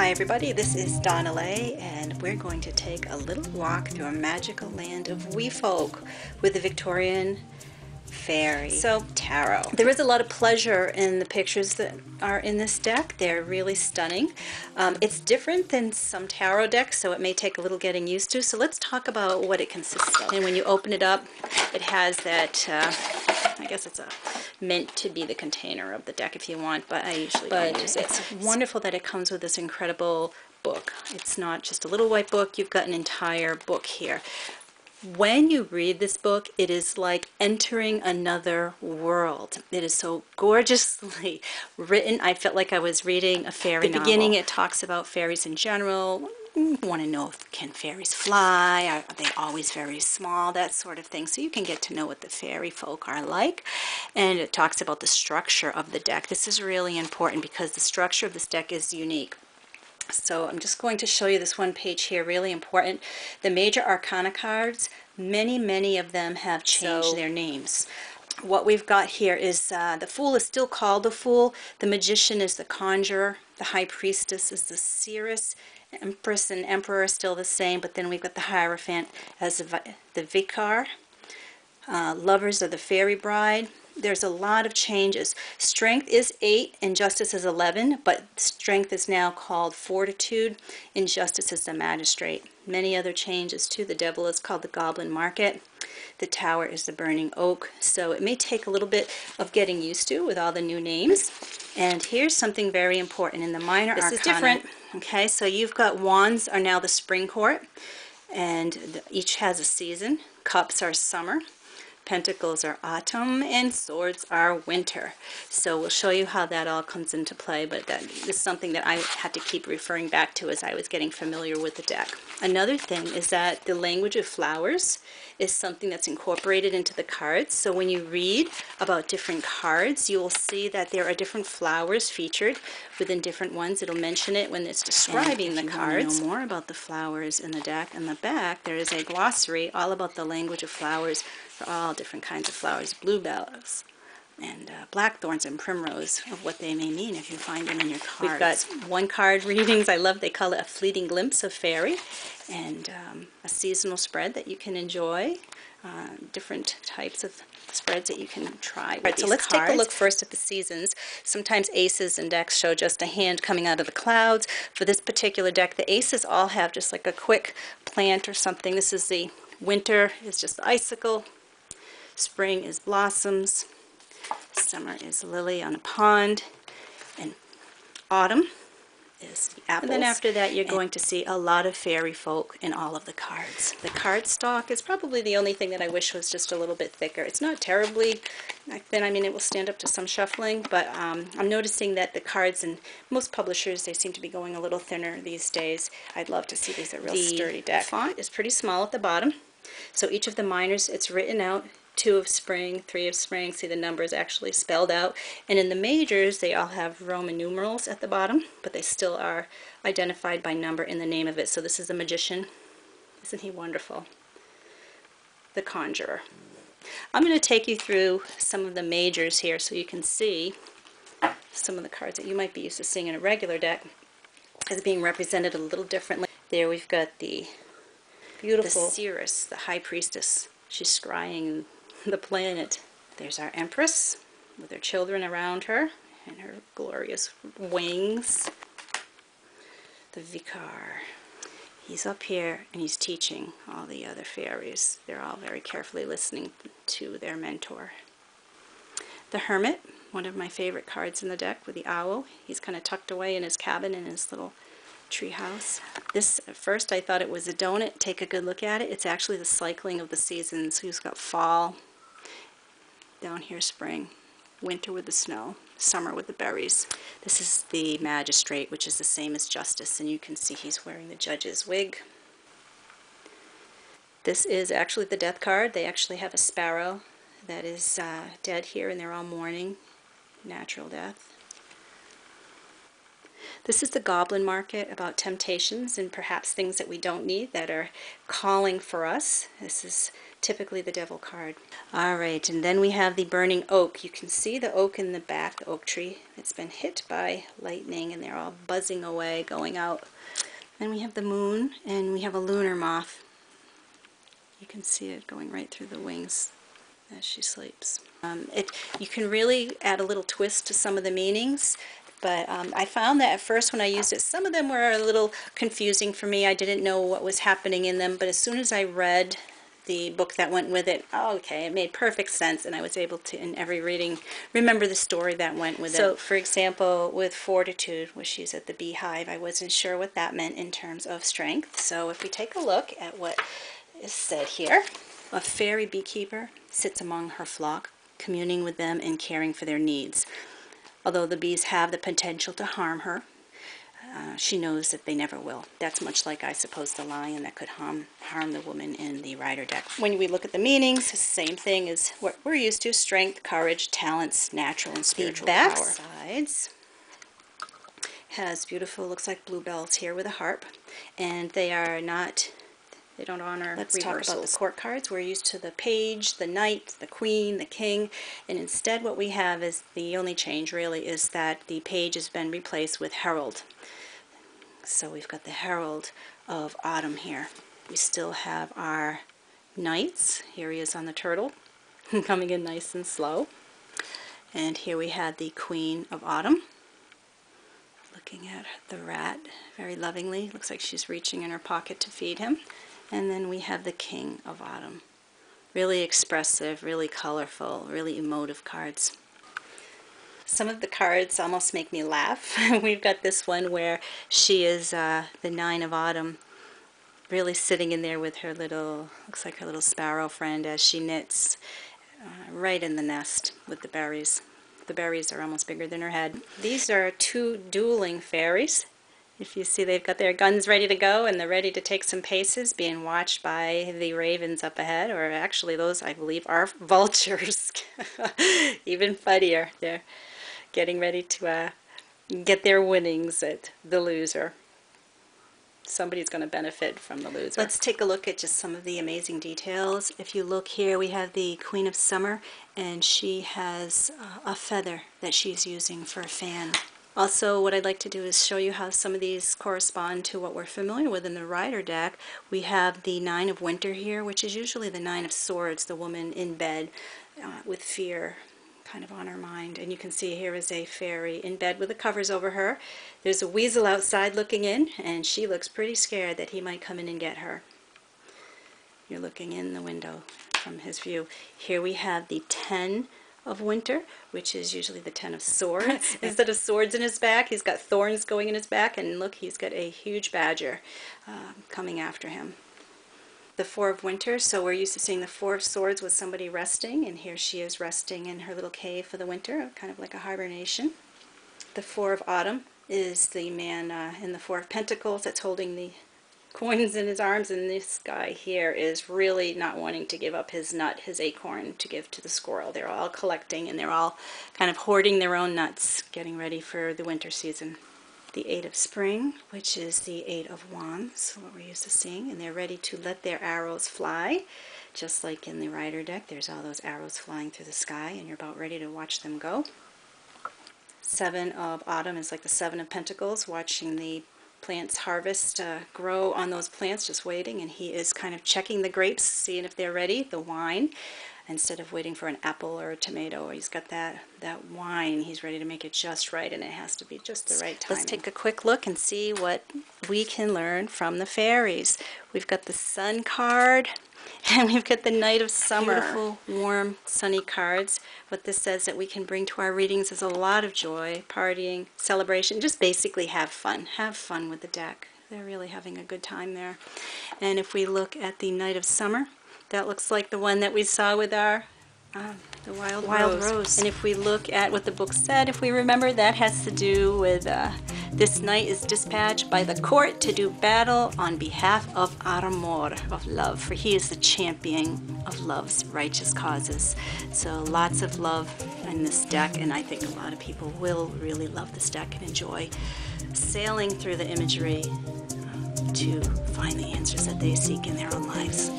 Hi everybody, this is Donnaleigh and we're going to take a little walk through a magical land of wee folk with the Victorian Fairy Tarot. There is a lot of pleasure in the pictures that are in this deck. They're really stunning. It's different than some tarot decks, so it may take a little getting used to. So let's talk about what it consists of. And when you open it up, it has that, I guess it's meant to be the container of the deck if you want, but I usually don't use it. It's wonderful that it comes with this incredible book. It's not just a little white book, you've got an entire book here. When you read this book, it is like entering another world. It is so gorgeously written. I felt like I was reading a fairy novel. At the beginning, it talks about fairies in general. You want to know, can fairies fly? Are they always very small? That sort of thing. So you can get to know what the fairy folk are like. And it talks about the structure of the deck. This is really important because the structure of this deck is unique. So I'm just going to show you this one page here, really important. The major Arcana cards, many of them have changed their names. What we've got here is the Fool is still called the Fool, the Magician is the Conjurer, the High Priestess is the Seeress, Empress and Emperor are still the same, but then we've got the Hierophant as the Vicar, Lovers are the Fairy Bride. There's a lot of changes. Strength is 8 and Justice is 11, but Strength is now called Fortitude and Justice is the Magistrate. Many other changes too. The Devil is called the Goblin Market. The Tower is the Burning Oak. So it may take a little bit of getting used to with all the new names. And here's something very important in the minor Arcana. This is different. Okay, so you've got Wands are now the Spring Court, and each has a season. Cups are summer. Pentacles are autumn, and swords are winter. So we'll show you how that all comes into play, but that is something that I had to keep referring back to as I was getting familiar with the deck. Another thing is that the language of flowers is something that's incorporated into the cards. So when you read about different cards, you will see that there are different flowers featured within different ones. It'll mention it when it's describing the cards. If you want to know more about the flowers in the deck, in the back there is a glossary all about the language of flowers for all different kinds of flowers, bluebells and blackthorns and primrose, of what they may mean if you find them in your cards. We've got one card readings. I love, they call it a fleeting glimpse of fairy, and a seasonal spread that you can enjoy, different types of spreads that you can try with these so let's cards. Take a look first at the seasons. Sometimes aces and decks show just a hand coming out of the clouds. For this particular deck, the aces all have just like a quick plant or something. This is the winter, is just the icicle. Spring is blossoms. Summer is lily on a pond. And autumn is the apples. And then after that, you're going to see a lot of fairy folk in all of the cards. The card stock is probably the only thing that I wish was just a little bit thicker. It's not terribly thin. I mean, it will stand up to some shuffling, but I'm noticing that the cards in most publishers, they seem to be going a little thinner these days. I'd love to see these. A real sturdy deck. The font is pretty small at the bottom. So each of the minors, it's written out. 2 of spring, 3 of spring, see the numbers actually spelled out. And in the majors, they all have Roman numerals at the bottom, but they still are identified by number in the name of it. So this is the Magician. Isn't he wonderful? The Conjurer. I'm going to take you through some of the majors here so you can see some of the cards that you might be used to seeing in a regular deck as being represented a little differently. There we've got the beautiful Seeress, the High Priestess. She's scrying the planet. There's our Empress with her children around her and her glorious wings. The Vicar. He's up here and he's teaching all the other fairies. They're all very carefully listening to their mentor. The Hermit, one of my favorite cards in the deck with the owl. He's kind of tucked away in his cabin in his little tree house. This, at first I thought it was a donut. Take a good look at it. It's actually the cycling of the seasons. Who's got fall, down here spring, winter with the snow, summer with the berries. This is the Magistrate, which is the same as Justice, and you can see he's wearing the judge's wig. This is actually the Death card. They actually have a sparrow that is dead here, and they're all mourning natural death. This is the Goblin Market, about temptations and perhaps things that we don't need that are calling for us. This is typically the devil card. All right, and then we have the burning oak. You can see the oak in the back, the oak tree. It's been hit by lightning, and they're all buzzing away, going out. Then we have the moon, and we have a lunar moth. You can see it going right through the wings as she sleeps. You can really add a little twist to some of the meanings, but I found that at first when I used it, some of them were a little confusing for me. I didn't know what was happening in them, but as soon as I read the book that went with it, okay, it made perfect sense, and I was able to, in every reading, remember the story that went with it. So, for example, with fortitude, which she's at the beehive, I wasn't sure what that meant in terms of strength. So if we take a look at what is said here, a fairy beekeeper sits among her flock, communing with them and caring for their needs. Although the bees have the potential to harm her, she knows that they never will. That's much like, I suppose, the lion that could harm the woman in the rider deck. When we look at the meanings, same thing as what we're used to: strength, courage, talents, natural and spiritual power. The back sides has beautiful, looks like bluebells here with a harp, and they don't honor reversals. Let's talk about the court cards. We're used to the page, the knight, the queen, the king, and instead what we have is, the only change really is that the page has been replaced with herald. So we've got the herald of autumn here. We still have our knights. Here he is on the turtle, coming in nice and slow. And here we had the queen of autumn, looking at the rat very lovingly. Looks like she's reaching in her pocket to feed him. And then we have the king of autumn. Really expressive, really colorful, really emotive cards. Some of the cards almost make me laugh. We've got this one where she is the Nine of Autumn, really sitting in there with her little, looks like her little sparrow friend as she knits right in the nest with the berries. The berries are almost bigger than her head. These are two dueling fairies. If you see, they've got their guns ready to go, and they're ready to take some paces, being watched by the ravens up ahead, or actually those, I believe, are vultures. Even funnier. They're getting ready to get their winnings at the loser. Somebody's going to benefit from the loser. Let's take a look at just some of the amazing details. If you look here, we have the Queen of Summer, and she has a feather that she's using for a fan. Also, what I'd like to do is show you how some of these correspond to what we're familiar with in the rider deck. We have the Nine of Winter here, which is usually the Nine of Swords, the woman in bed with fear kind of on her mind. And you can see here is a fairy in bed with the covers over her. There's a weasel outside looking in, and she looks pretty scared that he might come in and get her. You're looking in the window from his view. Here we have the 10 of Winter, which is usually the 10 of Swords. Instead of swords in his back, he's got thorns going in his back, and look, he's got a huge badger coming after him. The 4 of Winter, so we're used to seeing the 4 of Swords with somebody resting, and here she is resting in her little cave for the winter, kind of like a hibernation. The 4 of Autumn is the man in the 4 of Pentacles that's holding the coins in his arms, and this guy here is really not wanting to give up his nut, his acorn, to give to the squirrel. They're all collecting, and they're all kind of hoarding their own nuts, getting ready for the winter season. The 8 of Spring, which is the 8 of Wands, what we're used to seeing, and they're ready to let their arrows fly. Just like in the rider deck, there's all those arrows flying through the sky, and you're about ready to watch them go. 7 of Autumn is like the 7 of Pentacles, watching the plants harvest grow on those plants, just waiting, and he is kind of checking the grapes, seeing if they're ready, the wine, instead of waiting for an apple or a tomato. He's got that wine, he's ready to make it just right, and it has to be just the right time. Let's take a quick look and see what we can learn from the fairies. We've got the Sun card, and we've got the Knight of Summer. Beautiful, warm, sunny cards. What this says that we can bring to our readings is a lot of joy, partying, celebration, just basically have fun. Have fun with the deck. They're really having a good time there. And if we look at the Knight of Summer, that looks like the one that we saw with our the wild rose. And if we look at what the book said, if we remember, that has to do with this knight is dispatched by the court to do battle on behalf of amor, of love, for he is the champion of love's righteous causes. So lots of love in this deck, and I think a lot of people will really love this deck and enjoy sailing through the imagery to find the answers that they seek in their own lives.